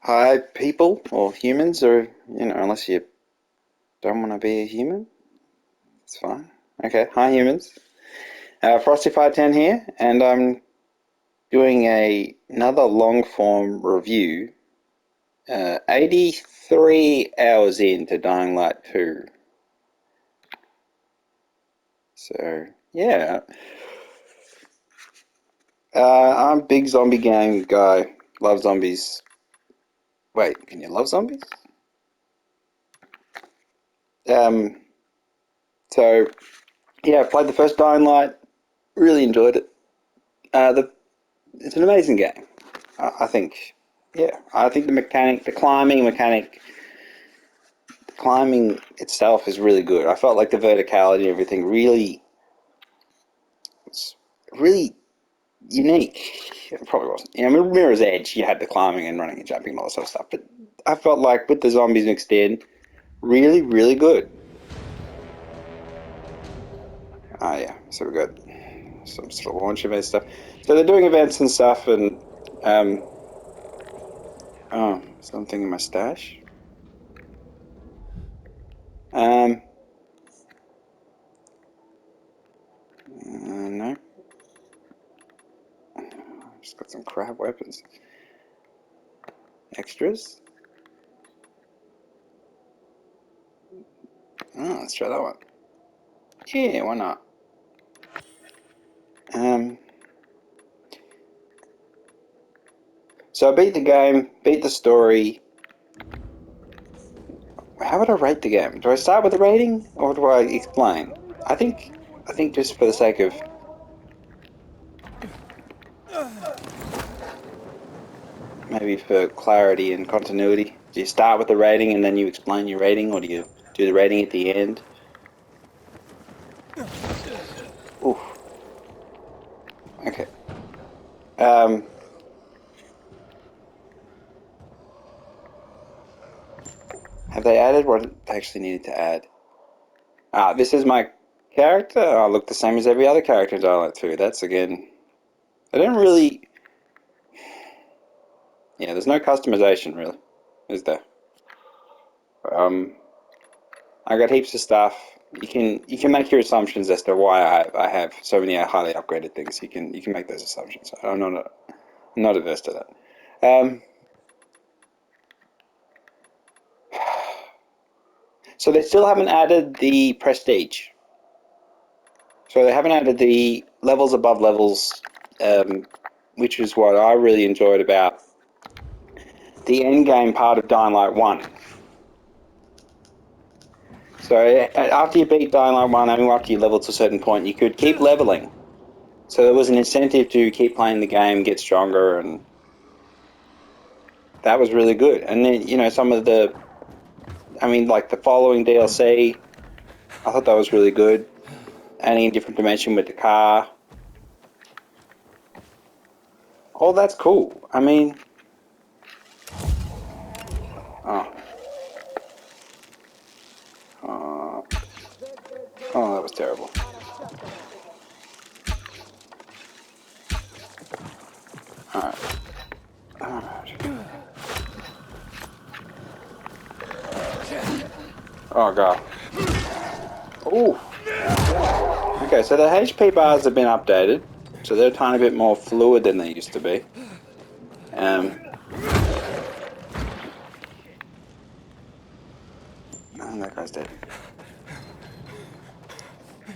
Hi, people, or humans, or, unless you don't want to be a human, it's fine. Okay, hi, humans. Frosty510 here, and I'm doing another long form review, 83 hours into Dying Light 2. So, yeah. I'm a big zombie game guy. Love zombies. Wait, can you love zombies? Um, so, yeah, I played the first Dying Light, really enjoyed it. It's an amazing game. I think, yeah, I think the climbing mechanic, the climbing itself is really good. I felt like the verticality and everything it's really unique. It probably wasn't. Mirror's Edge, you had the climbing and running and jumping and all that sort of stuff. But I felt like with the zombies mixed in, really, really good. Oh yeah, so we got some sort of launch event stuff. So they're doing events and stuff, and um, something in my stash. Um, no, just got some crap weapons. Extras. Oh, let's try that one. Yeah, why not? Um, so I beat the game, beat the story. How would I rate the game? Do I start with a rating or do I explain? I think, I think just for the sake of maybe for clarity and continuity, do you start with the rating and then you explain your rating, or do you do the rating at the end? Oof. Okay. Um, have they added what they actually needed to add? This is my character. I look the same as every other character in Dialect 2. That's again. I don't really. Yeah, there's no customization really, is there? Um, I got heaps of stuff. You can make your assumptions as to why I have so many highly upgraded things. You can make those assumptions. I'm not averse to that. So they still haven't added the prestige. So they haven't added the levels above levels, which is what I really enjoyed about the end game part of Dying Light 1. So after you beat Dying Light 1, after you leveled to a certain point, you could keep leveling. So there was an incentive to keep playing the game, get stronger, and that was really good. And then, some of like the following DLC, I thought that was really good. Adding a different dimension with the car. Oh, that's cool. Oh, oh, oh, that was terrible. Alright. Alright. Oh, God. Ooh. Okay, so the HP bars have been updated, so they're a tiny bit more fluid than they used to be. And that guy's dead.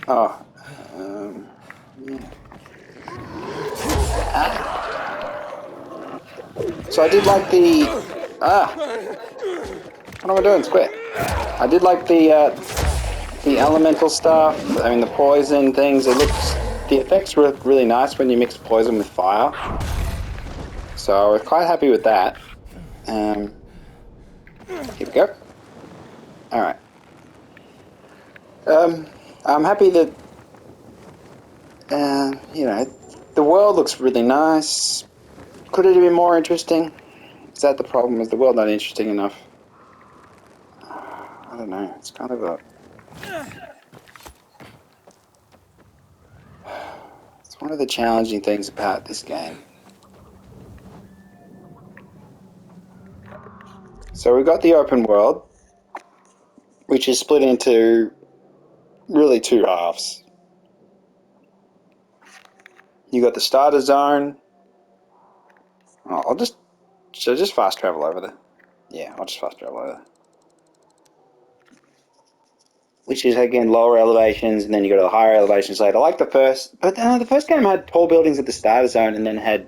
Oh, yeah. So I did like what am I doing? Square. I did like the elemental stuff. The poison things. The effects were really nice when you mix poison with fire. So I was quite happy with that. Here we go. All right. I'm happy that the world looks really nice. Could it have been more interesting? Is that the problem? Is the world not interesting enough? I don't know. It's kind of a. It's one of the challenging things about this game. So we've got the open world, which is split into really two halves. You got the starter zone. Oh, I'll just fast travel over there. Yeah, I'll just fast travel over there. Which is again lower elevations, and then you go to the higher elevations later. Like the first, but the first game had tall buildings at the starter zone, and then had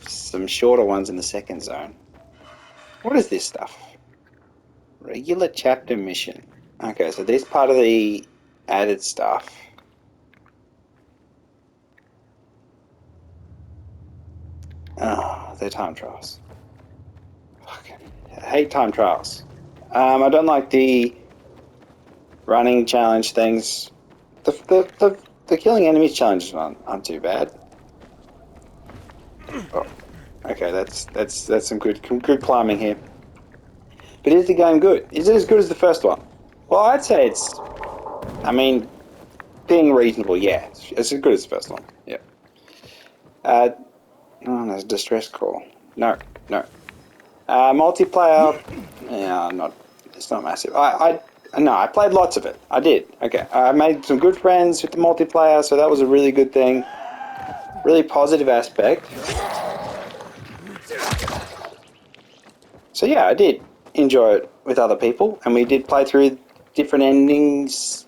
some shorter ones in the second zone. What is this stuff? Regular chapter mission. Okay, so this part of the added stuff. Oh, they're time trials. Fucking, I hate time trials. I don't like the running challenge things. The killing enemies challenges aren't too bad. Oh, okay, that's some good climbing here. But is the game good? Is it as good as the first one? Well, I'd say it's. I mean, being reasonable, yeah, it's as good as the first one. Yeah. Oh, there's a distress call. No, no. Multiplayer, yeah, not. It's not massive. No, I played lots of it. I did. Okay, I made some good friends with the multiplayer, so that was a really good thing. Really positive aspect. So yeah, I did enjoy it with other people, and we did play through different endings.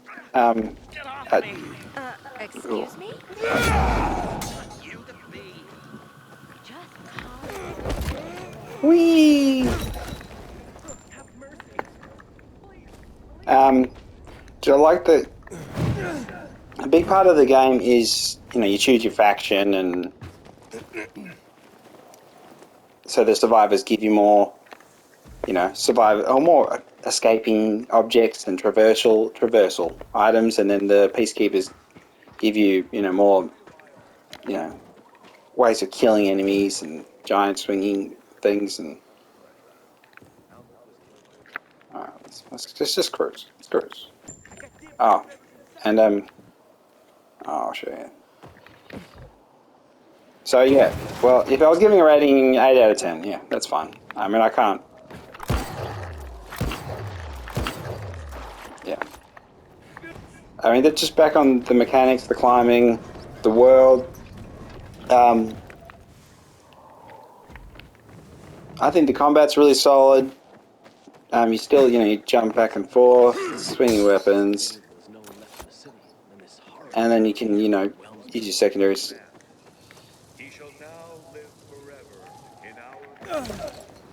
Excuse me? Whee! Do I like the... A big part of the game is, you choose your faction, and so the survivors give you more, more escaping objects and traversal items, and then the peacekeepers give you, more, ways of killing enemies and giant swinging things, and let's just cruise. Let's cruise. Oh, and I'll show you. So yeah, well, if I was giving a rating 8 out of 10, yeah, that's fine. I mean, I can't. Yeah. I mean, that's just back on the mechanics, the climbing, the world. I think the combat's really solid. You still, you jump back and forth, swinging weapons, and then you can, use your secondaries. He shall now live forever in our...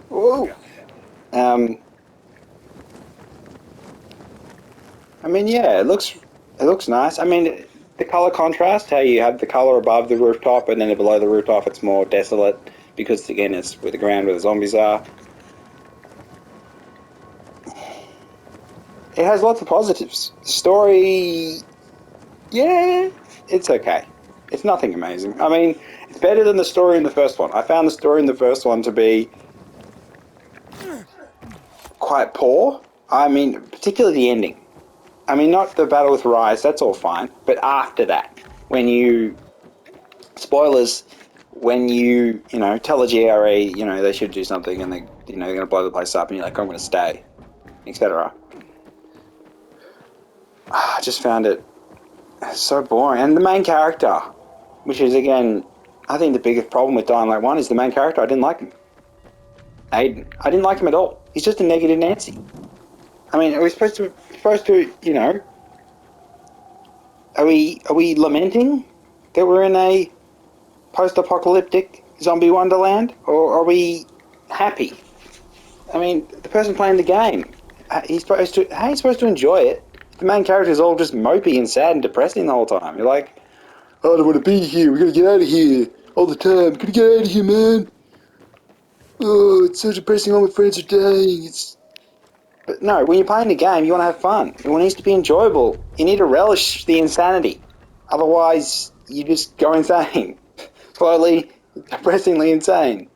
Whoa. I mean, yeah, it looks nice. I mean, the color contrast, how you have the color above the rooftop, and then below the rooftop it's more desolate, because again, it's with the ground where the zombies are. It has lots of positives. Story, yeah, it's okay. It's nothing amazing. I mean, it's better than the story in the first one. I found the story in the first one to be quite poor. I mean, particularly the ending. I mean, not the battle with Rise, that's all fine, but after that, when you... Spoilers, when you tell a GRE, they should do something, and they're going to blow the place up, and you're like, I'm going to stay, etc. I just found it so boring. And the main character, which is, again, I think the biggest problem with Dying Light 1 is the main character. I didn't like him. Aiden. I didn't like him at all. He's just a negative Nancy. I mean, are we supposed to, are we lamenting that we're in a post-apocalyptic zombie wonderland, or are we happy? I mean, the person playing the game, he's supposed to enjoy it. The main character is all just mopey and sad and depressing the whole time. You're like, oh, I don't want to be here. We gotta get out of here all the time. Gotta get out of here, man. Oh, it's so depressing. All my friends are dying. But no, when you're playing the game, you want to have fun. It needs to be enjoyable. You need to relish the insanity. Otherwise, you just go insane. Slowly, depressingly insane.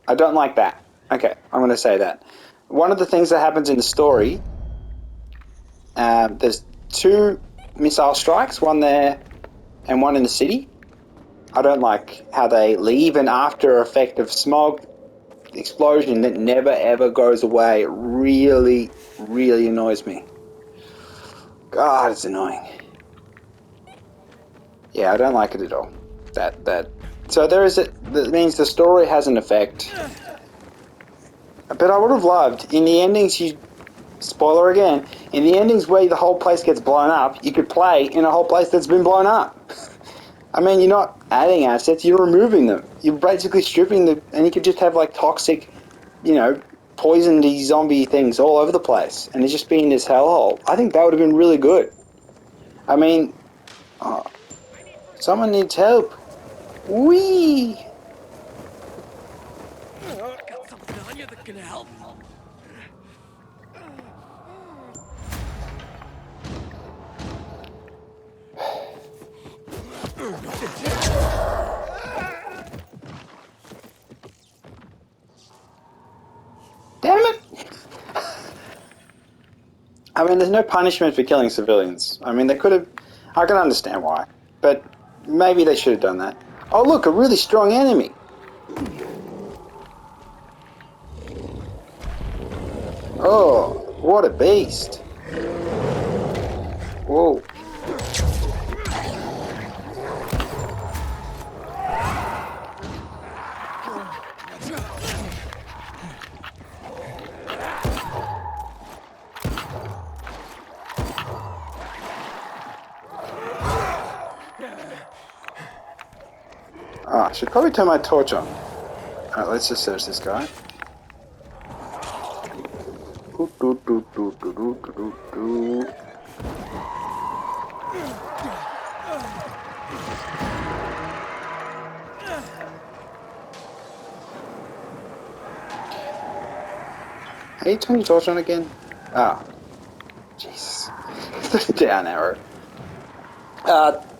I don't like that. Okay, I'm going to say that. One of the things that happens in the story, there's 2 missile strikes, one there and one in the city. I don't like how they leave an after effect of smog explosion that never ever goes away. It really, really annoys me. God, it's annoying. Yeah, I don't like it at all. So there is that means the story has an effect. But I would have loved in the endings. Spoiler again. In the endings where the whole place gets blown up, you could play in a whole place that's been blown up. I mean, you're not adding assets, you're removing them. You're basically stripping and you could just have like toxic, poisoned zombie things all over the place, and it's just being this hellhole. I think that would have been really good. I mean, oh, someone needs help. Wee! Got something on you that can help. Damn it! I mean, there's no punishment for killing civilians. I mean, they could have. I can understand why, but maybe they should have done that. Oh, look, a really strong enemy. Oh, what a beast. Whoa. Oh, I should probably turn my torch on. Alright, let's just search this guy. How you turn your torch on again? Ah, oh, Jesus. Down arrow.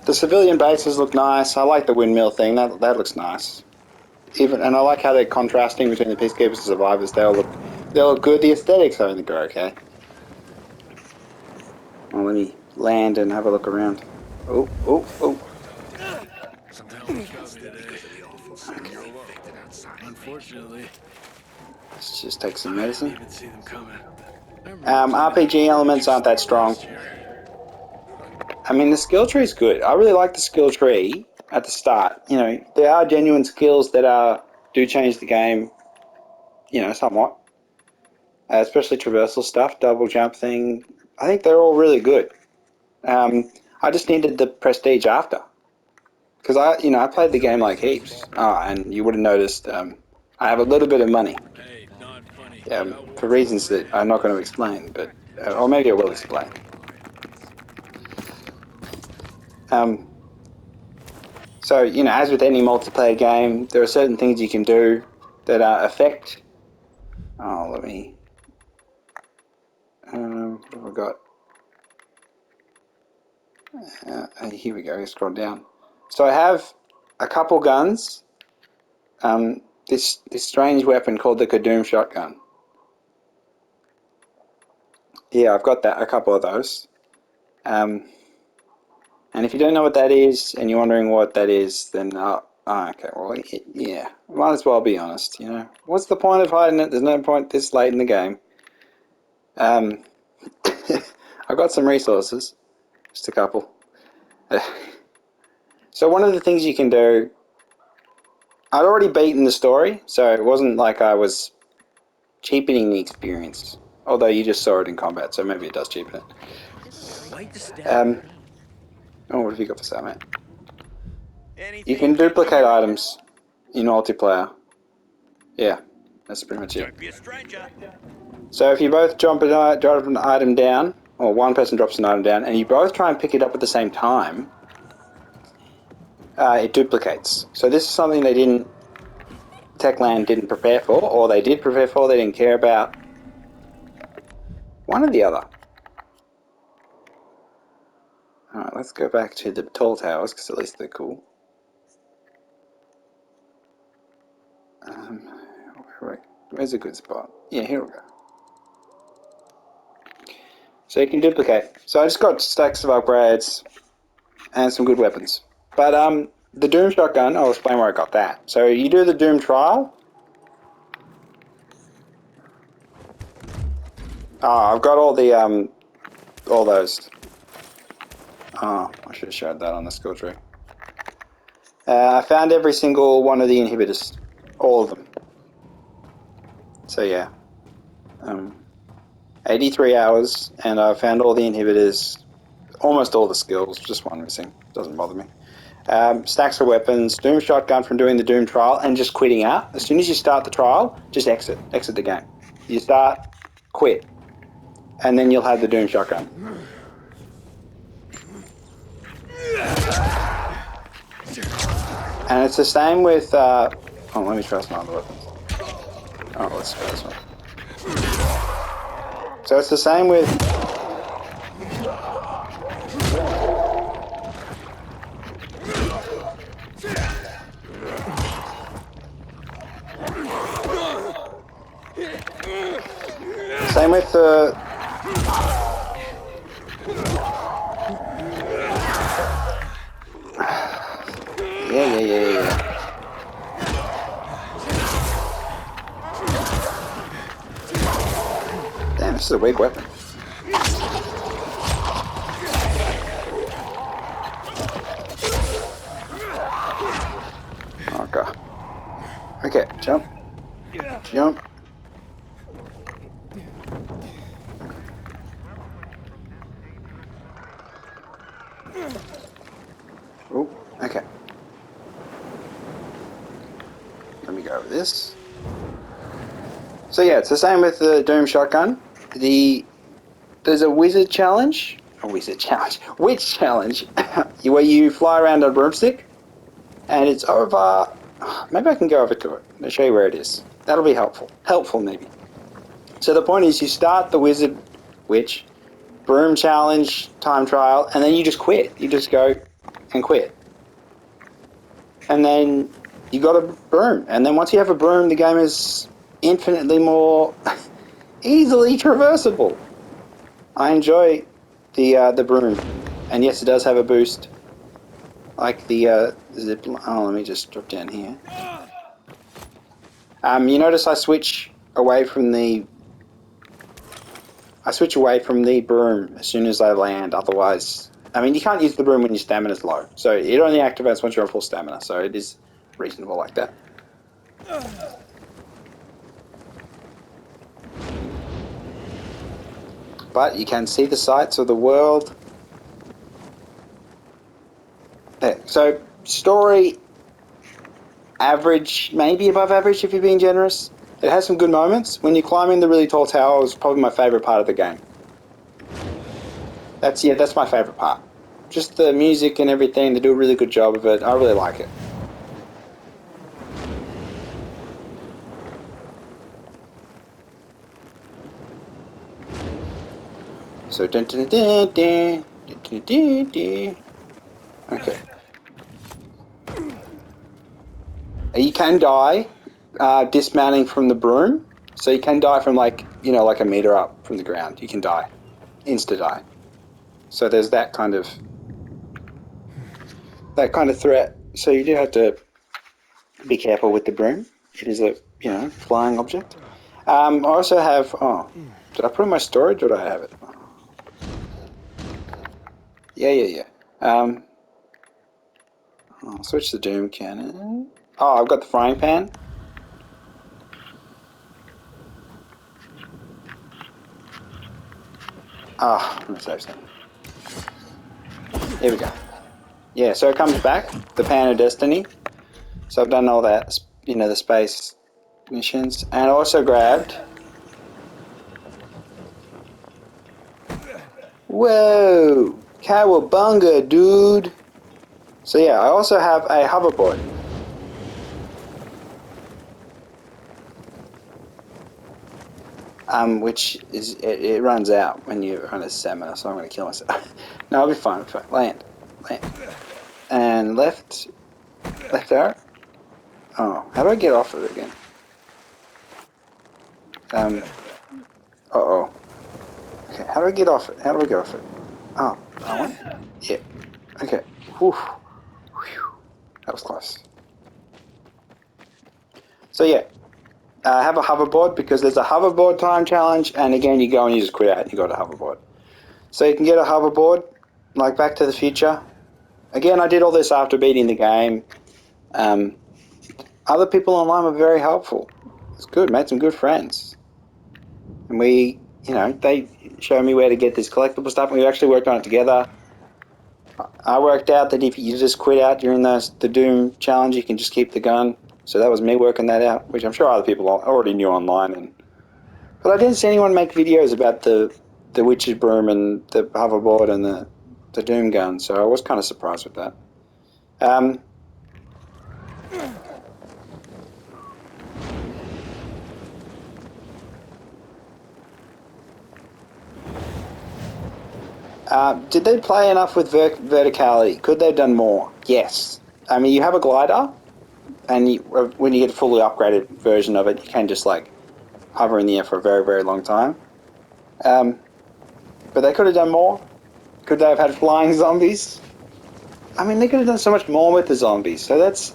The civilian bases look nice. I like the windmill thing. That looks nice. And I like how they're contrasting between the peacekeepers and survivors. They all look good. The aesthetics I think are okay. Well, let me land and have a look around. Oh. Some hell of a shove today. Unfortunately, Let's just take some I didn't medicine. even see them coming. RPG elements aren't that strong. I mean, the skill tree is good. I really like the skill tree at the start. There are genuine skills that do change the game, somewhat. Especially traversal stuff, double jump thing. I think they're all really good. I just needed the prestige after. Because I played the game like heaps. And you would have noticed I have a little bit of money. Hey, not funny. For reasons that I'm not going to explain, but or maybe I will explain. So as with any multiplayer game, there are certain things you can do that affect. Oh, let me. What have I got? Here we go. Scroll down. So I have a couple guns. This strange weapon called the Kadoom shotgun. Yeah, I've got a couple of those. And if you don't know what that is, and you're wondering what that is, then okay, well, yeah, might as well be honest. What's the point of hiding it? There's no point this late in the game. I've got some resources, just a couple. So one of the things you can do, I'd already beaten the story, so it wasn't like I was cheapening the experience. Although you just saw it in combat, so maybe it does cheapen it. Oh, what have you got for sale, mate? You can duplicate items in multiplayer. Yeah, that's pretty much it. Don't be a stranger. So if you both drop an item down, or one person drops an item down, and you both try and pick it up at the same time, it duplicates. So this is something Techland didn't prepare for, or they did prepare for, they didn't care about. One or the other. Alright, let's go back to the tall towers, because at least they're cool. Where's a good spot? Yeah, here we go. So you can duplicate. So I just got stacks of upgrades and some good weapons. But the Doom shotgun, I'll explain where I got that. So you do the Doom trial, I've got all the all those. Oh, I should have showed that on the skill tree. I found every single one of the inhibitors, all of them. So yeah, 83 hours, and I found all the inhibitors, almost all the skills, just one missing. Doesn't bother me. Stacks of weapons, Doom shotgun from doing the Doom trial, and just quitting out. As soon as you start the trial, just exit the game. You start, quit, and then you'll have the Doom shotgun. And it's the same with. Let me try some other weapons. Oh, let's try this one. So it's the same with. Same with the. Yeah. Damn, this is a weak weapon. Oh god. Okay, jump. Jump. Oh, okay. Let me go over this. So yeah, it's the same with the Doom shotgun. There's a wizard challenge. Witch challenge, where you fly around on a broomstick, and it's over. Maybe I can go over to it. I'll show you where it is. That'll be helpful. Helpful, maybe. So the point is, you start the witch, broom challenge, time trial, and then you just quit. You just go and quit. And then you got a broom. And then once you have a broom, the game is infinitely more easily traversable. I enjoy the broom. And yes, it does have a boost. Like the zip line. Oh, let me just drop down here. You notice I switch away from the broom as soon as I land. Otherwise, I mean, you can't use the broom when your stamina's low. So it only activates once you're on full stamina. So it is reasonable like that. But you can see the sights of the world. There. So story, average, maybe above average if you're being generous. It has some good moments. When you're climbing the really tall tower, is probably my favourite part of the game. That's my favourite part. Just the music and everything, they do a really good job of it. I really like it. So dun dun dun dun dun dun dun. Okay. You can die dismounting from the broom. So you can die from like a meter up from the ground. You can die. Insta die. So there's that kind of threat. So you do have to be careful with the broom. It is a flying object. I also have did I put it in my storage or did I have it? Yeah. I'll switch the Doom cannon. Oh, I've got the frying pan. Let me save some. Here we go. Yeah, so it comes back, the Pan of Destiny. So I've done all that, the space missions. And I also grabbed... Whoa! Cowabunga, dude! So yeah, I also have a hoverboard. Which is, it runs out when you're on a stamina, so I'm going to kill myself. No, I'll be fine. Land. And left arrow. Oh, how do I get off of it again? Uh-oh. Okay, how do I get off it? Oh, that one? Yeah. Okay. Whew. That was close. So yeah, have a hoverboard because there's a hoverboard time challenge, and again, you go and you just quit out and you got a hoverboard. So you can get a hoverboard, like Back to the Future. Again, I did all this after beating the game. Other people online were very helpful. It's good, made some good friends. And they showed me where to get this collectible stuff, and we actually worked on it together. I worked out that if you just quit out during the Doom challenge, you can just keep the gun. So that was me working that out, which I'm sure other people already knew online. But I didn't see anyone make videos about the witch's broom and the hoverboard and the Doom gun, so I was kind of surprised with that. Did they play enough with verticality? Could they have done more? Yes. I mean, you have a glider, and when you get a fully upgraded version of it, you can just like hover in the air for a very, very long time. But they could have done more. Could they have had flying zombies? I mean, they could have done so much more with the zombies. So that's,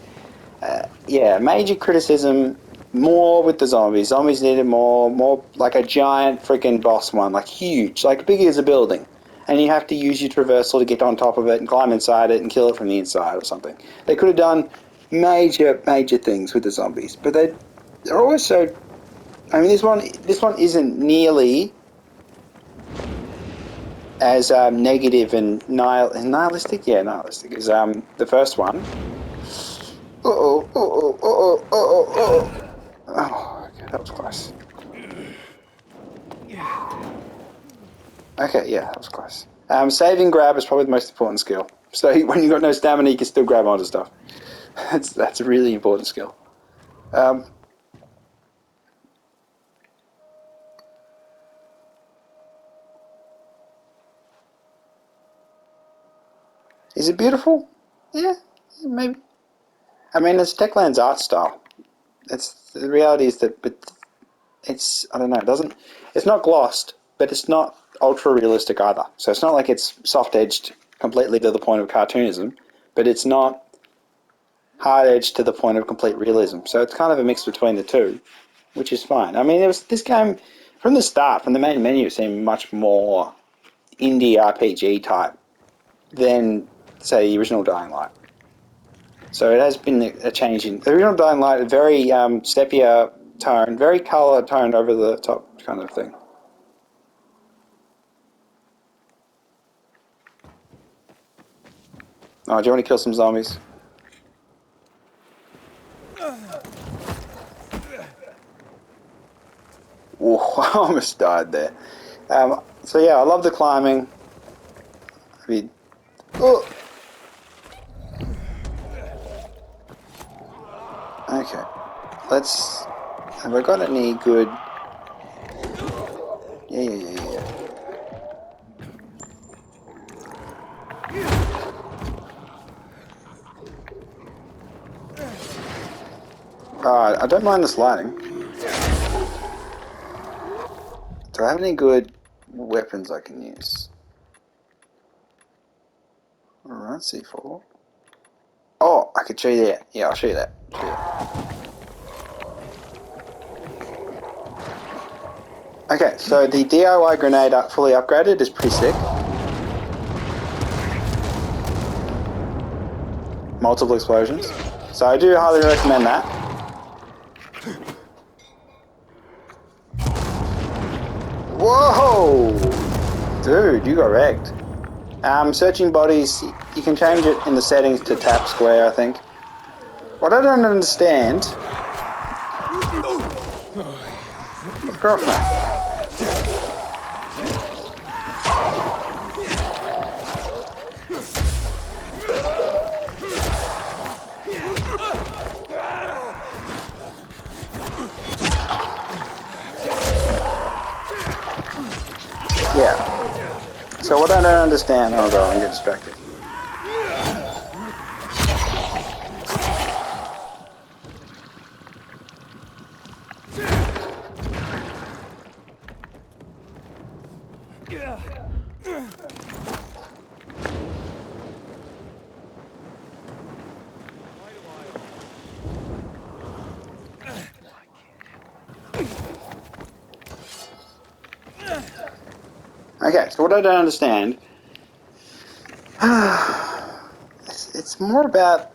major criticism. More with the zombies. Zombies needed more like a giant freaking boss one, like huge, like big as a building. And you have to use your traversal to get on top of it and climb inside it and kill it from the inside or something. They could have done major things with the zombies, but they're always so. I mean, this one isn't nearly as negative and nihilistic. Yeah, nihilistic as the first one. Oh, okay, that was close. Okay, yeah, that was close. Save and grab is probably the most important skill. So when you've got no stamina, you can still grab onto stuff. That's a really important skill. Is it beautiful? Yeah, maybe. I mean, it's Techland's art style. It's the reality is that, but it's I don't know. It doesn't. It's not glossed, but it's not ultra realistic either. So it's not like it's soft edged completely to the point of cartoonism, but it's not hard edged to the point of complete realism. So it's kind of a mix between the two, which is fine. I mean, it was this game from the start, from the main menu, seemed much more indie RPG type than say the original Dying Light. So it has been a change in the original Dying Light, very sepia tone, very color toned over the top kind of thing. Oh, do you want to kill some zombies? Whoa, I almost died there. So yeah, I love the climbing. I mean, oh. Okay, let's. Have I got any good? Yeah. Alright, I don't mind the sliding. Do I have any good weapons I can use? Alright, C4. Oh, I could show you that. Yeah, I'll show you that. Okay, so the DIY grenade fully upgraded is pretty sick. Multiple explosions. So I do highly recommend that. Whoa! Dude, you got wrecked. Searching bodies, you can change it in the settings to tap square, I think. What I don't understand... Girlfriend. Yeah. So what I don't understand... Oh god, I'm getting distracted. Okay, so what I don't understand, it's more about,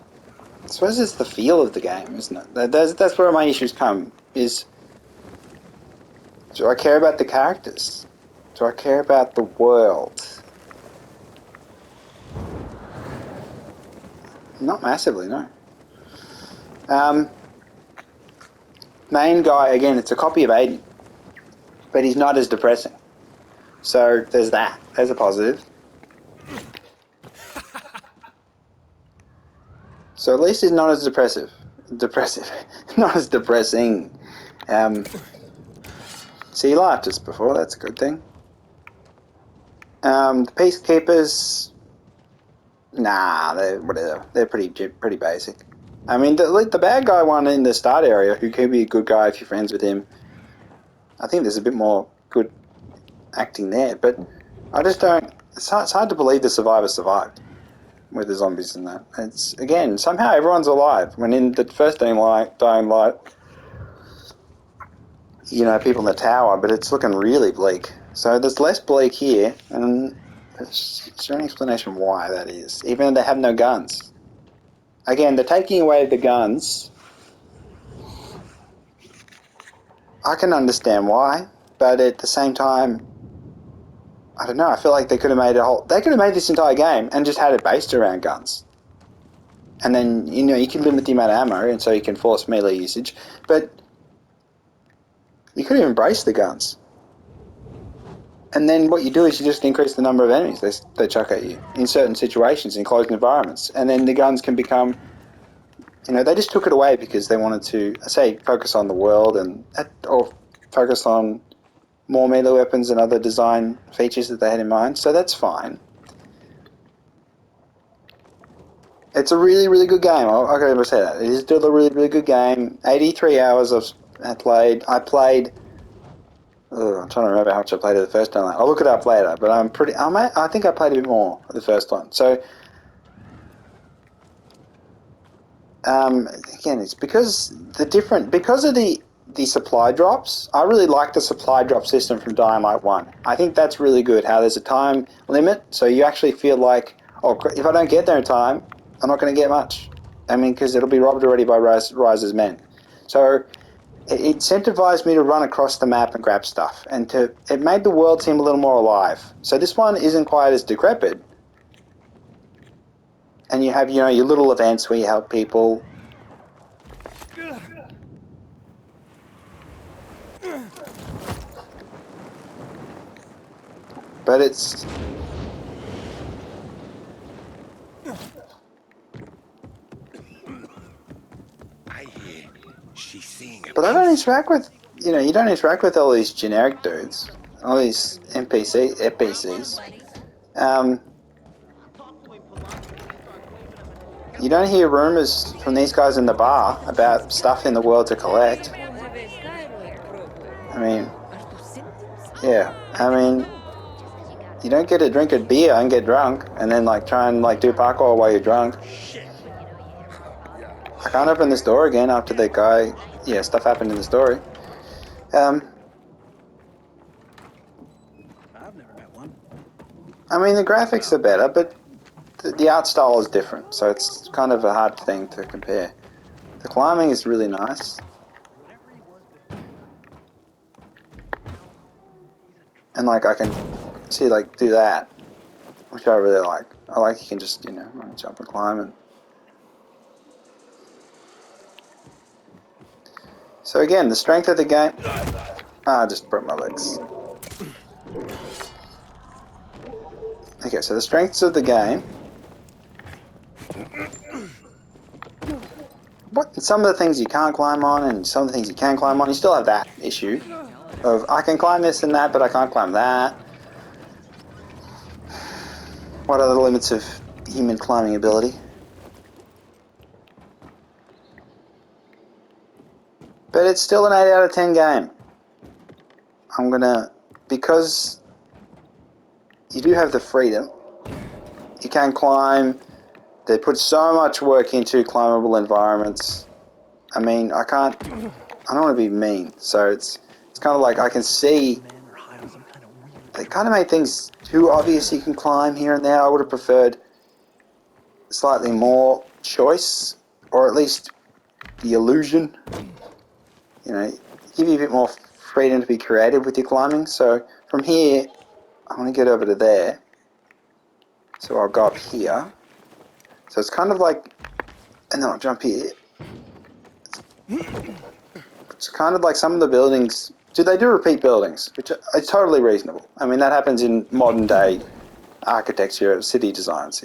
I suppose it's the feel of the game, isn't it? That's where my issues come, is, do I care about the characters? Do I care about the world? Not massively, no. Main guy, again, it's a copy of Aiden, but he's not as depressing. So there's that. There's a positive. So at least he's not as depressive. Not as depressing. See, you laughed just before. That's a good thing. The Peacekeepers, nah, they're whatever. They're pretty basic. I mean, the bad guy one in the start area, who can be a good guy if you're friends with him, I think there's a bit more good acting there. But I just don't. It's hard to believe the survivors survived with the zombies and that. It's, again, somehow everyone's alive. When in the first Dying Light, you know, people in the tower, but it's looking really bleak. So there's less bleak here, and is there any explanation why that is? Even though they have no guns. Again, they're taking away the guns. I can understand why, but at the same time, I don't know. I feel like they could have made this entire game and just had it based around guns. And then, you know, you can limit the amount of ammo, and so you can force melee usage, but you could have embraced the guns. And then what you do is you just increase the number of enemies they chuck at you in certain situations, in closed environments. And then the guns can become, you know, they just took it away because they wanted to, say, focus on the world or focus on more melee weapons and other design features that they had in mind. So that's fine. It's a really, really good game. I can never say that. It is still a really, really good game. 83 hours I played. I'm trying to remember how much I played it the first time. I'll look it up later, but I think I played a bit more the first one. So, again, it's because of the supply drops. I really like the supply drop system from Dying Light 1. I think that's really good, how there's a time limit, so you actually feel like, oh, if I don't get there in time, I'm not going to get much. I mean, because it'll be robbed already by Rise's men. So it incentivized me to run across the map and grab stuff, and it made the world seem a little more alive. So this one isn't quite as decrepit, and you have, you know, your little events where you help people. But it's... I hear she's seeing a But I don't interact with, you know, you don't interact with all these generic dudes, all these NPCs. You don't hear rumors from these guys in the bar about stuff in the world to collect. I mean, yeah, I mean, you don't get to drink a beer and get drunk, and then like try and like do parkour while you're drunk. I can't open this door again after the guy. Yeah, stuff happened in the story. I've never met one. I mean, the graphics are better, but the art style is different, so it's kind of a hard thing to compare. The climbing is really nice. And like I can see like do that, which I really like. I like you can just, you know, jump and climb. And so again, the strength of the game. I just broke my legs. Okay, so the strengths of the game. Some of the things you can't climb on, and some of the things you can climb on. You still have that issue of I can climb this and that, but I can't climb that. What are the limits of human climbing ability? But it's still an 8 out of 10 game. Because you do have the freedom, you can climb. They put so much work into climbable environments. I mean, I don't want to be mean, so it's kind of like I can see they kind of made things too obvious you can climb here and there. I would have preferred slightly more choice, or at least the illusion. You know, give you a bit more freedom to be creative with your climbing. So from here, I want to get over to there. So I'll go up here. So it's kind of like, and then I'll jump here. It's kind of like some of the buildings. They do repeat buildings, which is totally reasonable. I mean, that happens in modern day architecture, city designs.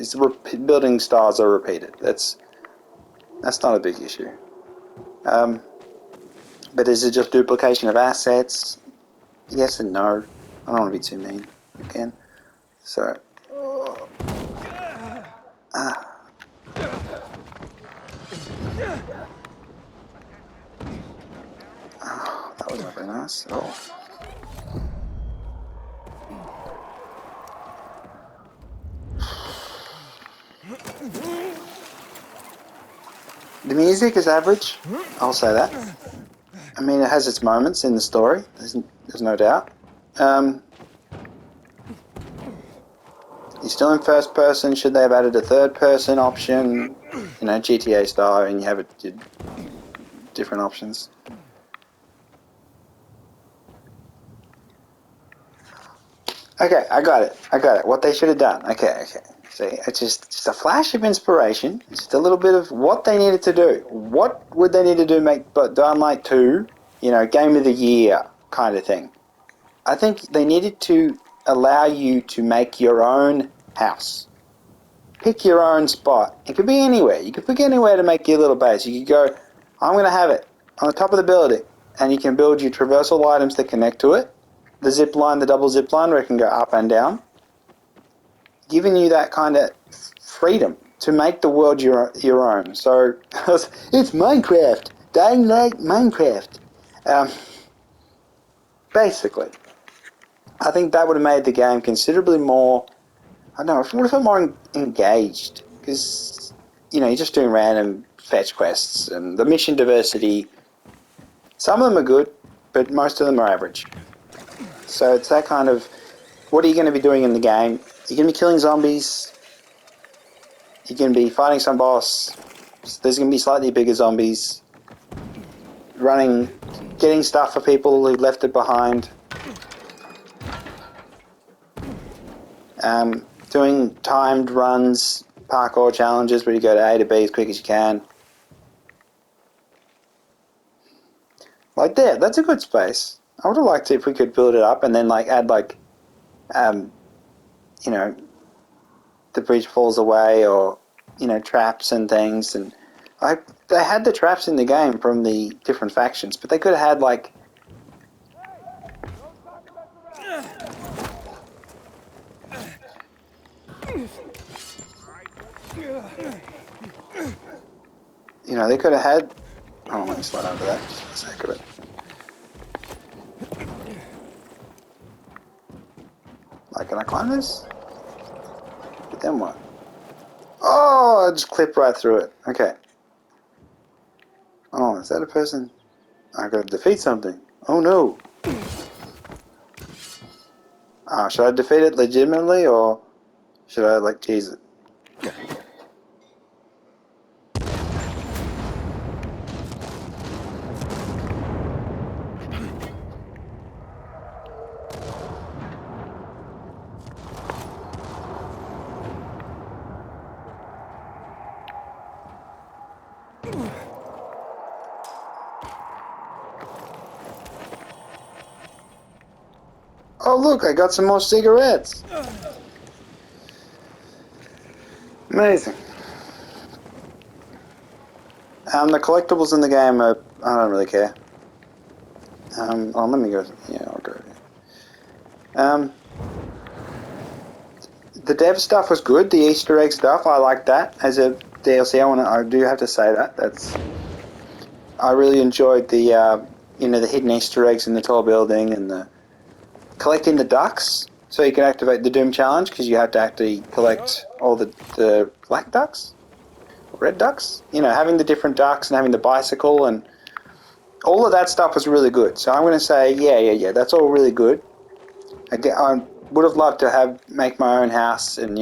Building styles are repeated. That's not a big issue. But is it just duplication of assets? Yes and no. I don't want to be too mean again. So, that was not very nice at all. The music is average, I'll say that. I mean, it has its moments in the story, there's no doubt. You're still in first person. Should they have added a third person option? You know, GTA style, and you have different options. Okay, I got it. What they should have done. Okay. See, it's just a flash of inspiration. Just a little bit of what they needed to do. What would they need to do to make Dying Light 2, you know, game of the year kind of thing? I think they needed to allow you to make your own house. Pick your own spot. It could be anywhere. You could pick anywhere to make your little base. You could go, I'm going to have it on the top of the building, and you can build your traversal items that connect to it. The zip line, the double zip line, where it can go up and down, giving you that kind of freedom to make the world your own. So it's Minecraft, Dying Light Minecraft. Basically, I think that would have made the game considerably more. I don't know, would have felt more engaged, because you know you're just doing random fetch quests, and the mission diversity. Some of them are good, but most of them are average. So it's that kind of, what are you going to be doing in the game? You're going to be killing zombies. You're going to be fighting some boss. There's going to be slightly bigger zombies. Getting stuff for people who left it behind. Doing timed runs, parkour challenges where you go to A to B as quick as you can. Like there, that's a good space. I would have liked it if we could build it up and then like add like, you know, the bridge falls away, or you know, traps and things. And they had the traps in the game from the different factions, but they could have had like. You know, they could have had. Oh, let me slide over that just for the sake of it. Like, can I climb this? But then what? Oh, I just clipped right through it. Okay. Oh, is that a person? I gotta defeat something. Oh no. Should I defeat it legitimately, or should I like tease it? Oh look, I got some more cigarettes. Amazing. The collectibles in the game are, I don't really care. Oh, let me go. Yeah, I'll go. The dev stuff was good. The Easter egg stuff, I like that as a DLC. I do have to say that. I really enjoyed the, you know, the hidden Easter eggs in the tall building, and the collecting the ducks, so you can activate the Doom challenge, because you have to actually collect all the black ducks, red ducks. You know, having the different ducks and having the bicycle and all of that stuff was really good. So I'm going to say, yeah, that's all really good. Again, would have loved to make my own house and,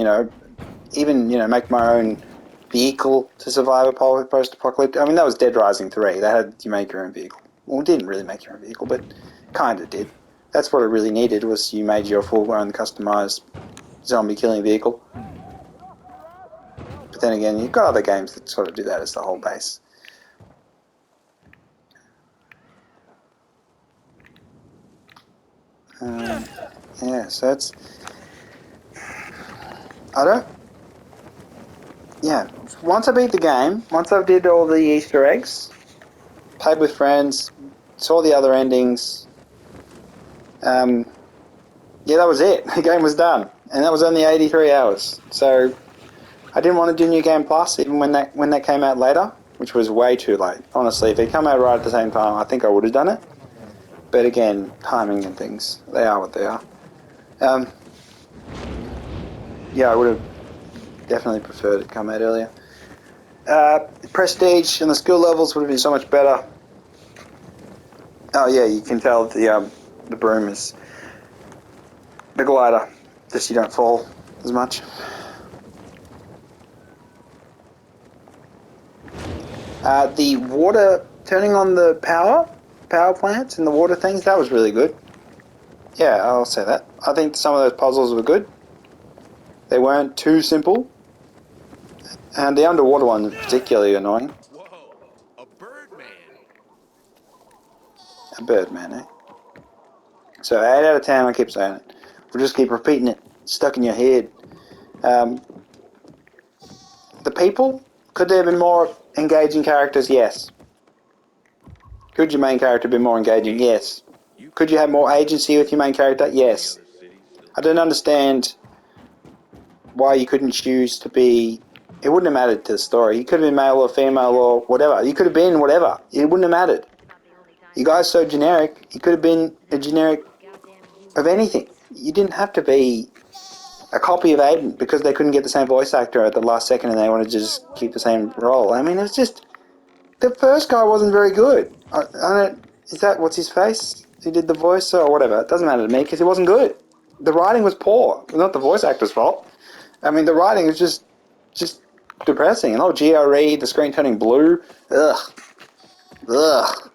even, make my own vehicle to survive a post-apocalypse. I mean, that was Dead Rising 3. They had you make your own vehicle. Well, it didn't really make your own vehicle, but kind of did. That's what it really needed, was you made your full-grown customized zombie-killing vehicle. But then again, you've got other games that sort of do that as the whole base. Yeah, so it's... Yeah, once I beat the game, once I did all the Easter eggs, played with friends, saw the other endings, yeah, that was it. The game was done. And that was only 83 hours. So I didn't want to do New Game Plus, even when that came out later, which was way too late. Honestly, if it come out right at the same time, I think I would have done it. But again, timing and things, they are what they are. Yeah, I would have definitely preferred it to come out earlier. Prestige and the skill levels would have been so much better. Oh yeah, you can tell the broom is the glider, just you don't fall as much. The water, turning on the power plants and the water things, that was really good. Yeah, I'll say that. I think some of those puzzles were good. They weren't too simple. And the underwater one was particularly annoying. Whoa, a birdman. A bird man, eh? So 8 out of 10, I keep saying it. We'll just keep repeating it. It's stuck in your head. The people, could there have been more engaging characters? Yes. Could your main character be more engaging? Yes. Could you have more agency with your main character? Yes. I don't understand why you couldn't choose to be... It wouldn't have mattered to the story. You could have been male or female or whatever. You could have been whatever. It wouldn't have mattered. You guys so generic, you could have been a generic of anything. You didn't have to be a copy of Aiden because they couldn't get the same voice actor at the last second and they wanted to just keep the same role. I mean, it's just... The first guy wasn't very good. I don't... Is that... What's his face? Who did the voice or whatever? It doesn't matter to me because he wasn't good. The writing was poor. It was not the voice actor's fault. I mean, the writing is just depressing. And GRE, the screen turning blue. Ugh. Ugh.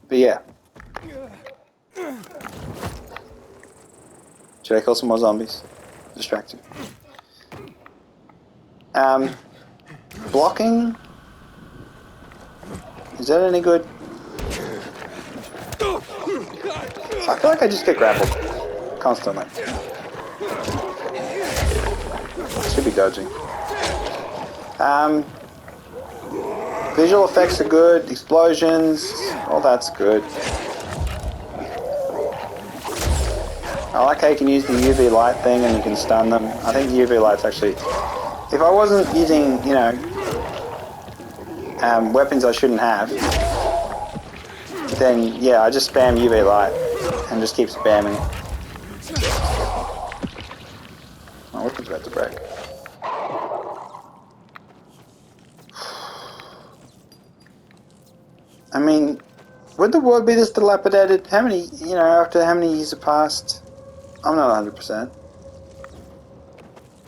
But yeah. Should I kill some more zombies? Distracting. Blocking? Is that any good? I feel like I just get grappled. Constantly. Should be dodging. Visual effects are good. Explosions. All that's good. I like how you can use the UV light thing and you can stun them. I think the UV light's actually... If I wasn't using, weapons I shouldn't have, then yeah, I just spam UV light and just keep spamming it. My weapon's about to break. I mean, would the world be this dilapidated? How many, after how many years have passed? I'm not 100%.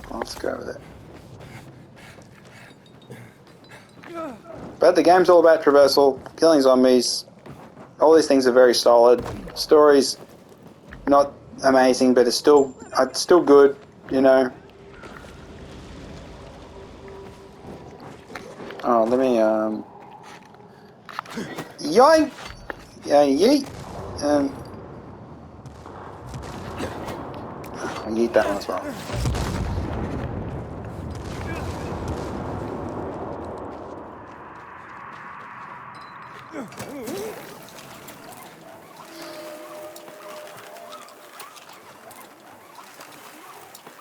Well, let's go with it. But the game's all about traversal, killing zombies. All these things are very solid. Story's not amazing, but it's still good, Oh, let me yoink! Yeah, yeet! I'll yeet that one as well.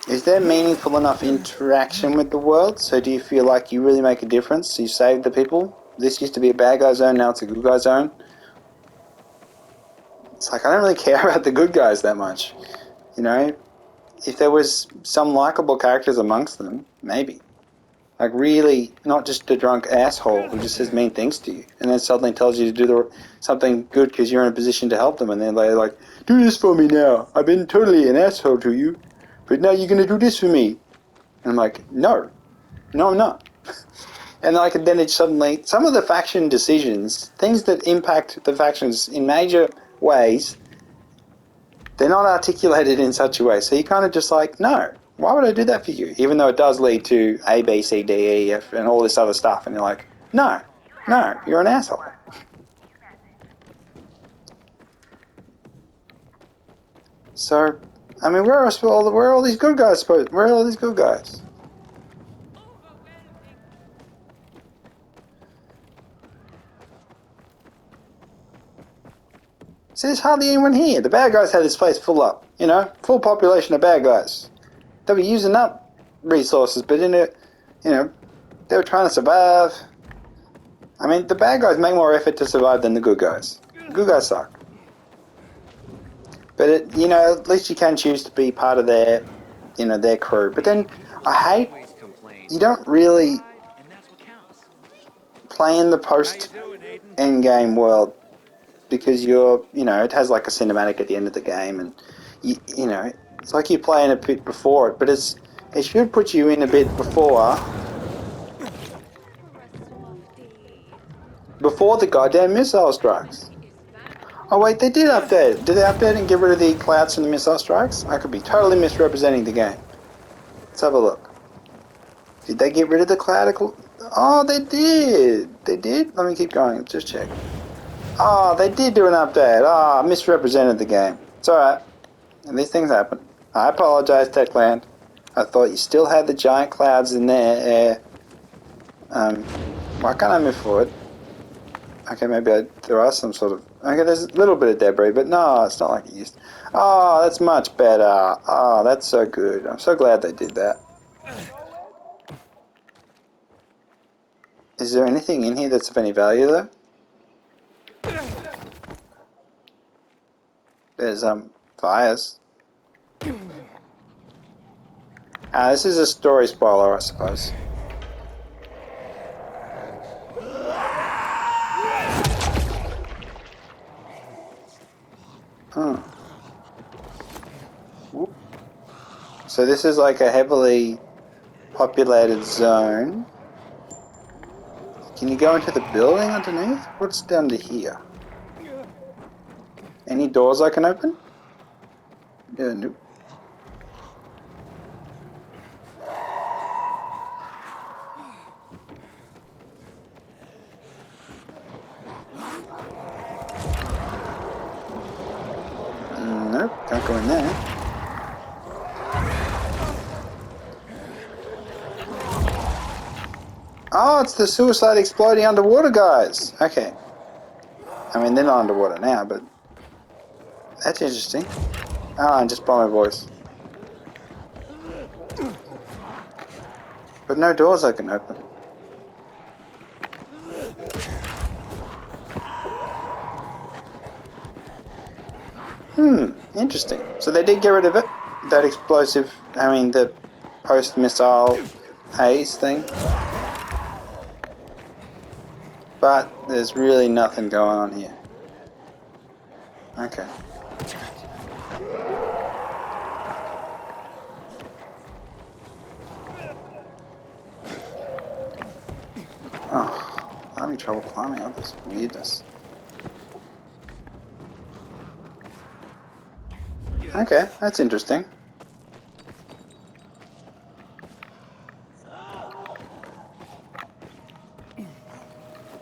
Is there meaningful enough interaction with the world? So do you feel like you really make a difference? You save the people? This used to be a bad guy zone, now it's a good guy zone. It's like, I don't really care about the good guys that much. If there was some likable characters amongst them, maybe. Like really, not just a drunk asshole who just says mean things to you and then suddenly tells you to do something good because you're in a position to help them, and then they're like, do this for me now. I've been totally an asshole to you, but now you're going to do this for me. And I'm like, no, I'm not. And like, then it's suddenly, some of the faction decisions, things that impact the factions in major ways, they're not articulated in such a way. So you're kind of just like, no, why would I do that for you? Even though it does lead to A, B, C, D, E, F, and all this other stuff. And you're like, no, you're an asshole. So, I mean, where are all these good guys supposed? Where are all these good guys? See, there's hardly anyone here. The bad guys had this place full up, full population of bad guys. They were using up resources, but they were trying to survive. I mean, the bad guys make more effort to survive than the good guys. The good guys suck. But at least you can choose to be part of their crew. But then I hate you don't really play in the post endgame world because it has like a cinematic at the end of the game, and it's like you're playing a bit before it, but it should put you in a bit before the goddamn missile strikes. Oh wait, they did update it. Did they update it and get rid of the clouds from the missile strikes? I could be totally misrepresenting the game. Let's have a look. Did they get rid of the cloud? Oh, they did. They did? Let me keep going. Just check. Oh, they did do an update. Oh, I misrepresented the game. It's alright. These things happen. I apologize, Techland. I thought you still had the giant clouds in there. Why can't I move forward? Okay, maybe there are some sort of... Okay, there's a little bit of debris, but no, it's not like it used to. Oh, that's much better. Oh, that's so good. I'm so glad they did that. Is there anything in here that's of any value, though? There's, fires. This is a story spoiler, I suppose. Oh. Whoop. So this is like a heavily populated zone. Can you go into the building underneath? What's down to here? Any doors I can open? Yeah, nope. Nope, can't go in there. Oh, it's the suicide exploding underwater guys. Okay. I mean, they're not underwater now, but that's interesting. Oh, and just by my voice. But no doors I can open. Interesting. So they did get rid of it. That explosive, the post-missile haze thing. But there's really nothing going on here. Okay. Oh, I'm having trouble climbing up this weirdness. Okay, that's interesting.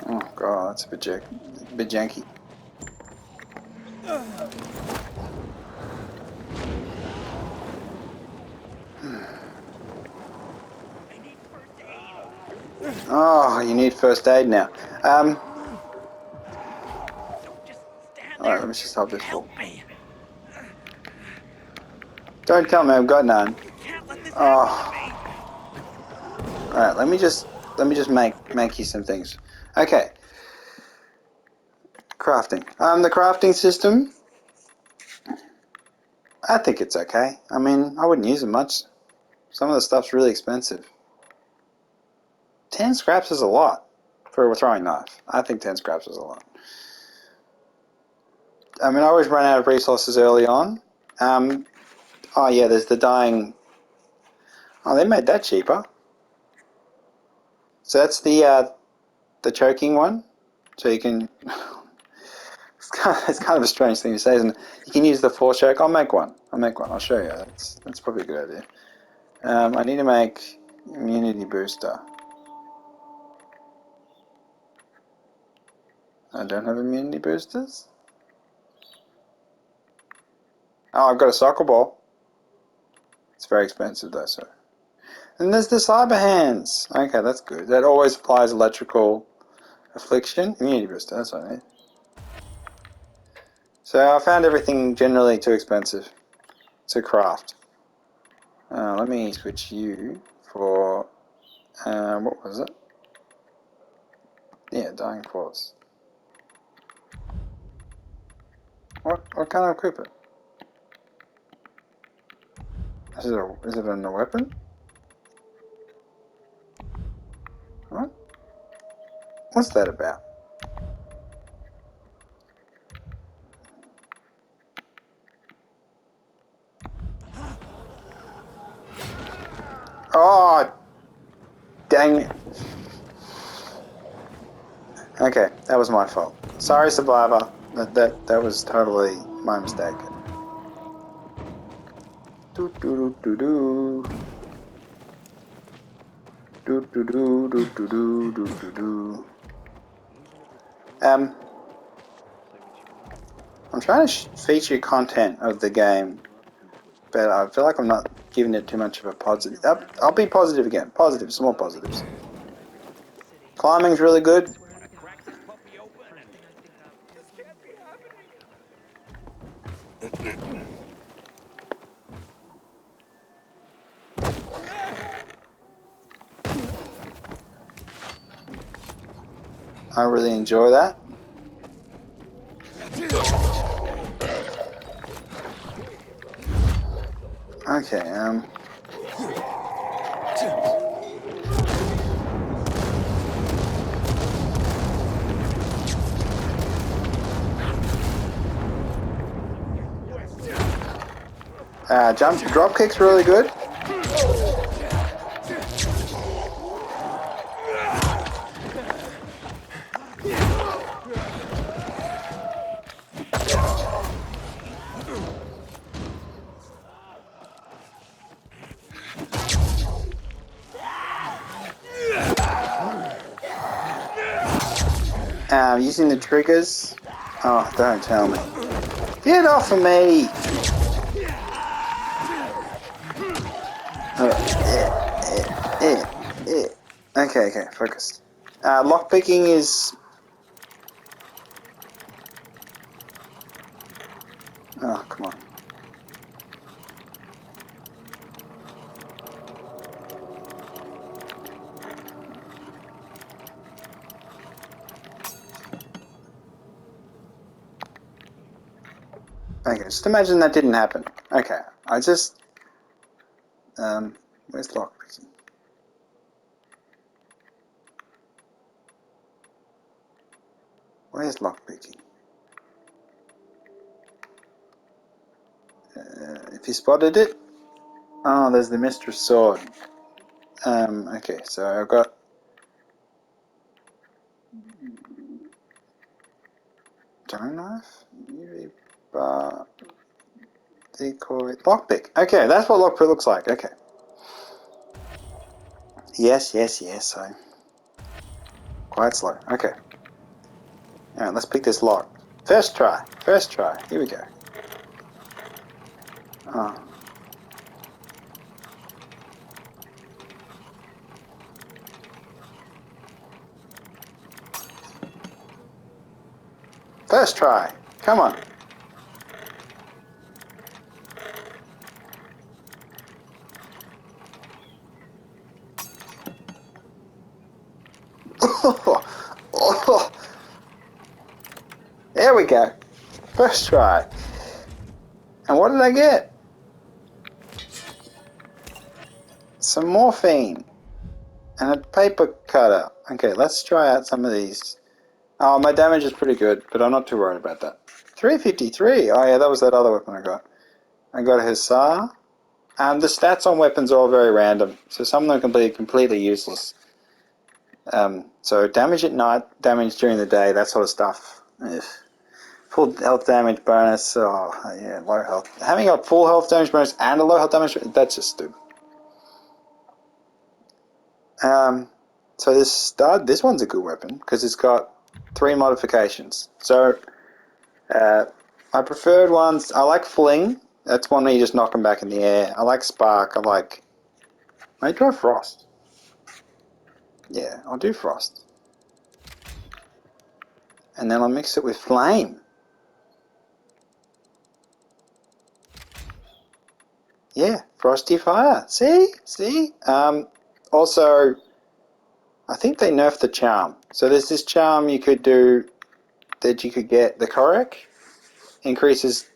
Oh god, that's a bit janky. Oh, you need first aid now. Alright, let me just help this fool. Don't tell me I've got none. Oh. Alright, let me just make you some things. Okay. Crafting. The crafting system, I think it's okay. I mean, I wouldn't use it much. Some of the stuff's really expensive. 10 scraps is a lot for a throwing knife. I think 10 scraps is a lot. I mean, I always run out of resources early on. Oh yeah, there's the dying... Oh, they made that cheaper. So that's the choking one. So you can... it's kind of a strange thing to say, isn't it? You can use the force choke. I'll make one. I'll show you. That's probably a good idea. I need to make immunity booster. I don't have immunity boosters. Oh, I've got a soccer ball. It's very expensive though, so. And there's the cyber hands. Okay, that's good. That always applies electrical affliction. Immunity booster, that's what I need. So I found everything generally too expensive to craft. Let me switch you for, what was it? Yeah, dying quartz. What can I equip it? Is it on a weapon? What? What's that about? Oh, dang it. Okay, that was my fault. Sorry, survivor. That was totally my mistake. Do do do do do. Do do do do do do do do do. I'm trying to feature content of the game, but I feel like I'm not giving it too much of a positive. I'll be positive again. Positive, some more positives. Climbing's really good. I really enjoy that. Okay, drop kick's really good. Using the triggers. Oh, don't tell me. Get off of me! Okay, focus. Lockpicking is... Oh, come on. Okay, just imagine that didn't happen. Okay, I just... where's lockpicking? Where's lockpicking? If you spotted it... Oh, there's the Mistress Sword. Okay, so I've got... Stone knife? UV bar... Decoy... Lockpick. Okay, that's what lockpick looks like. Okay. Yes. I'm quite slow. Okay. Alright, let's pick this lock. First try. Here we go. Oh. First try. Come on. Oh. There we go. First try. And what did I get? Some morphine. And a paper cutter. Okay, let's try out some of these. Oh, my damage is pretty good, but I'm not too worried about that. 353. Oh yeah, that was that other weapon I got. I got a Hussar. The stats on weapons are all very random, so some of them can be completely useless. So damage at night, damage during the day, that sort of stuff. Ugh. Full health damage bonus. Oh yeah, low health. Having a full health damage bonus and a low health damage, that's just stupid. So this one's a good weapon because it's got 3 modifications. So my preferred ones, I like Fling. That's one where you just knock them back in the air. I like Spark. I like. May I try Frost? Yeah, I'll do Frost. And then I'll mix it with Flame. Yeah, Frosty Fire. See. Also, I think they nerfed the charm. So there's this charm you could do that you could get. The Korek increases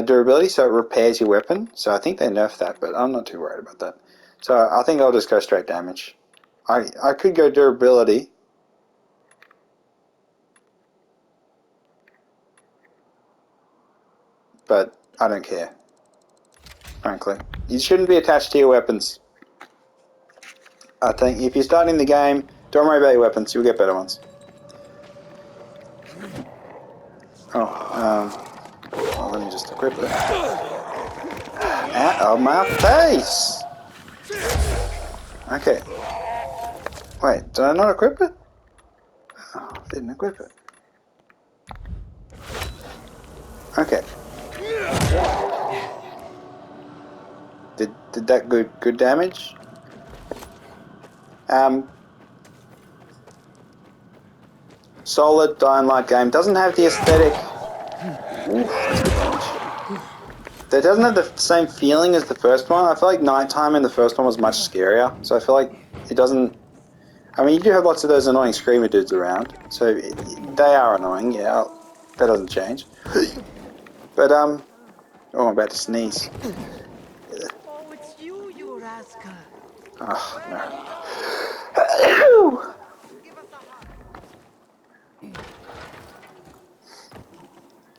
durability, so it repairs your weapon. So I think they nerfed that, but I'm not too worried about that. So I think I'll just go straight damage. I could go durability. But I don't care, frankly. You shouldn't be attached to your weapons. I think if you're starting the game, don't worry about your weapons. You'll get better ones. Well, let me just equip it. Out of my face! Okay. Wait, did I not equip it? Oh, I didn't equip it. Okay. Did that good damage? Solid Dying Light game. Doesn't have the aesthetic. Oof, that's good damage. That doesn't have the same feeling as the first one. I feel like nighttime in the first one was much scarier. So I feel like it doesn't. I mean, you do have lots of those annoying screamer dudes around, so they are annoying. Yeah, that doesn't change. But oh, I'm about to sneeze. Oh, it's you rascal. Oh no. Give us a hug.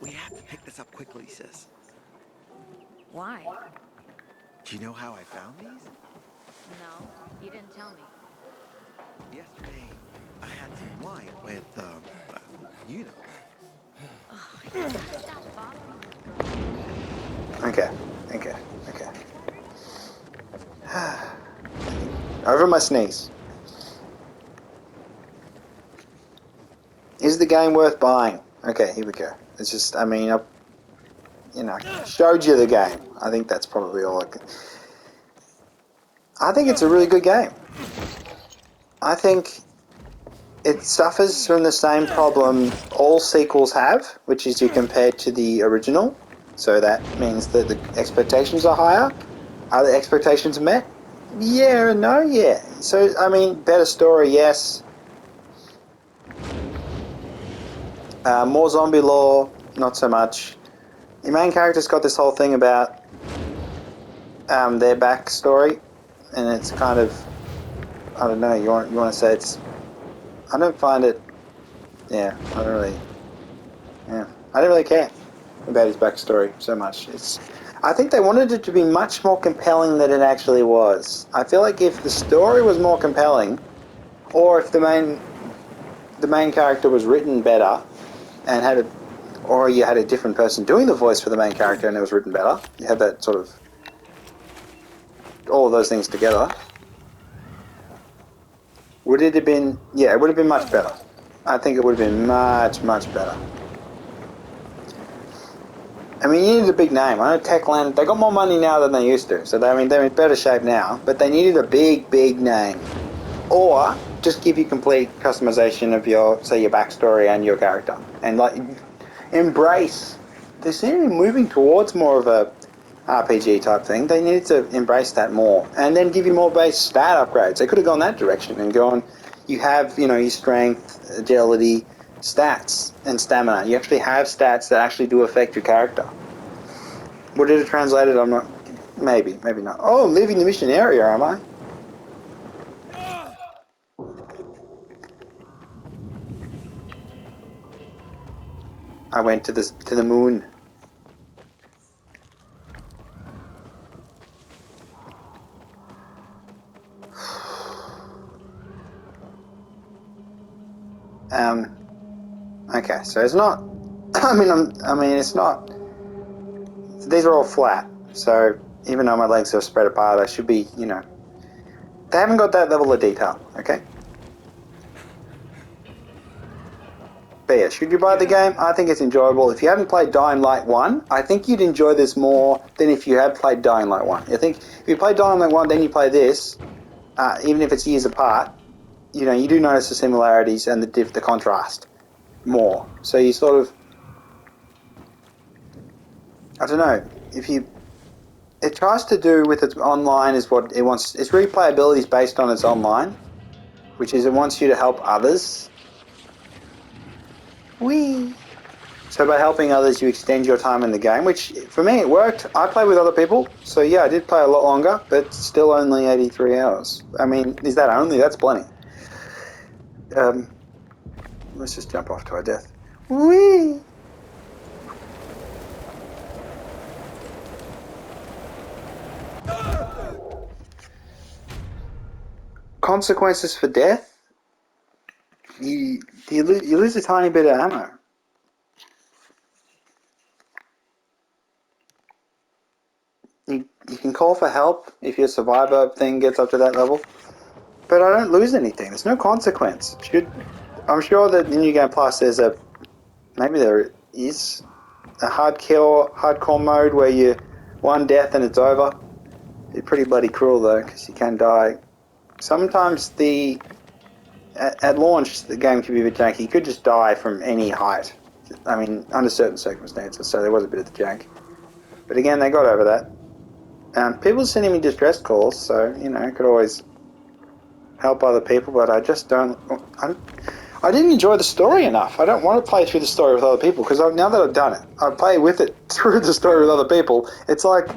We have to pick this up quickly, sis. Why? Do you know how I found these? No, you didn't tell me. Yesterday, I had some wine with, you know. Oh, stop bothering Okay. Over my sneeze. Is the game worth buying? Okay, here we go. It's just, I mean, showed you the game. I think that's probably all I can. I think it's a really good game. I think it suffers from the same problem all sequels have, which is you compare to the original. So that means that the expectations are higher. Are the expectations met? Yeah and no, yeah. So, I mean, better story, yes. More zombie lore, not so much. Your main character's got this whole thing about their backstory, and it's kind of, I don't know, you want to say it's, I don't find it, yeah, I don't really, yeah, I don't really care about his backstory so much. I think they wanted it to be much more compelling than it actually was. I feel like if the story was more compelling, or if the main character was written better, and or you had a different person doing the voice for the main character and it was written better, you had that sort of, all of those things together, would it have been, yeah, it would have been much better. I think it would have been much better. I mean, you needed a big name. I know Techland, they got more money now than they used to, so they're in better shape now, but they needed a big name. Or just give you complete customization of your backstory and your character. And like, embrace, they seem to be moving towards more of a RPG type thing. They need to embrace that more. And then give you more base stat upgrades. They could have gone that direction and gone, you have, your strength, agility, stats, and stamina. You actually have stats that actually do affect your character. Would it have translated? I'm not, maybe not. Oh, I'm leaving the mission area, am I? I went to the moon. Okay, so it's not. I mean, it's not. These are all flat, so even though my legs are spread apart, I should be, you know. They haven't got that level of detail. Okay. But yeah, should you buy the game? I think it's enjoyable. If you haven't played Dying Light 1, I think you'd enjoy this more than if you had played Dying Light 1. I think if you play Dying Light 1, then you play this, even if it's years apart, you know, you do notice the similarities and the contrast more. So you sort of, I don't know, if you, it tries to do with its online is what it wants, its replayability is based on its online, which is it wants you to help others. Whee! So by helping others, you extend your time in the game, which for me it worked. I play with other people, so yeah, I did play a lot longer, but still only 83 hours. I mean, is that only? That's plenty. Let's just jump off to our death. Whee! Consequences for death? You lose a tiny bit of ammo. You can call for help if your survivor thing gets up to that level, but I don't lose anything. There's no consequence. I'm sure that in New Game Plus there's maybe there is a hardcore mode where you one death and it's over. It's pretty bloody cruel though, because you can die. Sometimes at launch the game can be a bit janky. You could just die from any height. I mean, under certain circumstances, so there was a bit of the jank. But again, they got over that. People sending me distress calls, so, you know, I could always help other people, but I just don't... I didn't enjoy the story enough. I don't want to play through the story with other people, because now that I've done it, I play with it through the story with other people. It's like,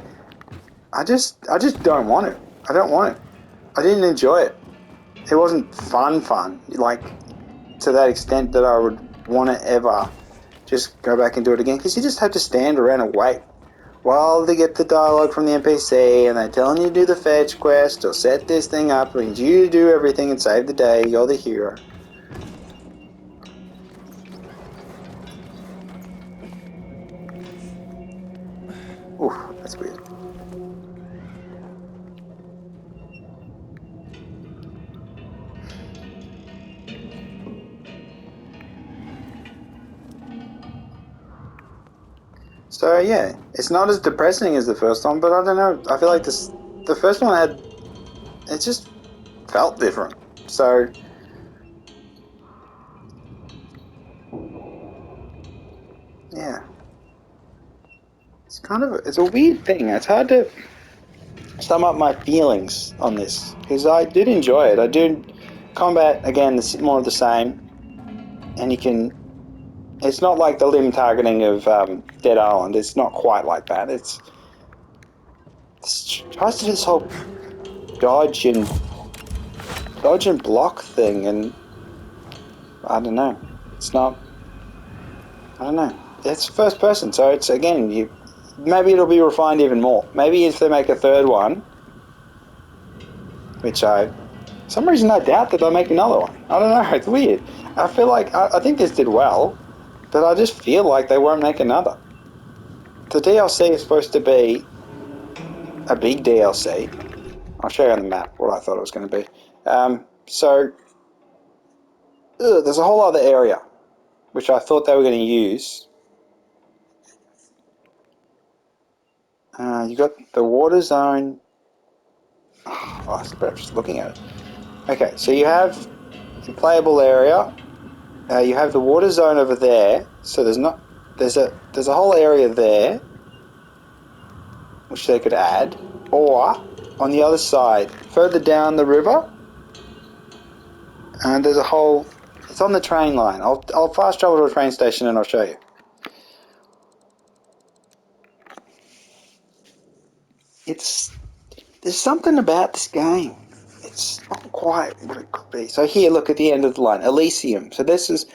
I just don't want it. I don't want it. I didn't enjoy it. It wasn't fun, like, to that extent that I would want to ever just go back and do it again, because you just have to stand around and wait while they get the dialogue from the NPC and they're telling you to do the fetch quest or set this thing up, and you do everything and save the day. You're the hero. Oof, that's weird. So yeah, it's not as depressing as the first one, but I don't know. I feel like the first one it just felt different. So yeah, it's a weird thing. It's hard to sum up my feelings on this because I did enjoy it. I did combat again. More of the same, and you can. It's not like the limb targeting of Dead Island. It's not quite like that. It's tries to do this whole dodge and block thing, and I don't know. It's not. I don't know. It's first person, so it's again. Maybe it'll be refined even more. Maybe if they make a third one, which for some reason I doubt that they'll make another one. I don't know. It's weird. I feel like I think this did well, but I just feel like they won't make another. The DLC is supposed to be a big DLC. I'll show you on the map what I thought it was going to be. There's a whole other area which I thought they were going to use. You got the water zone. Oh, I was just looking at it. Okay, so you have the playable area. You have the water zone over there. So there's a whole area there which they could add, or on the other side, further down the river, and there's a whole. It's on the train line. I'll fast travel to a train station and I'll show you. There's something about this game. It's not quite what it could be. So here, look at the end of the line, Elysium. So this is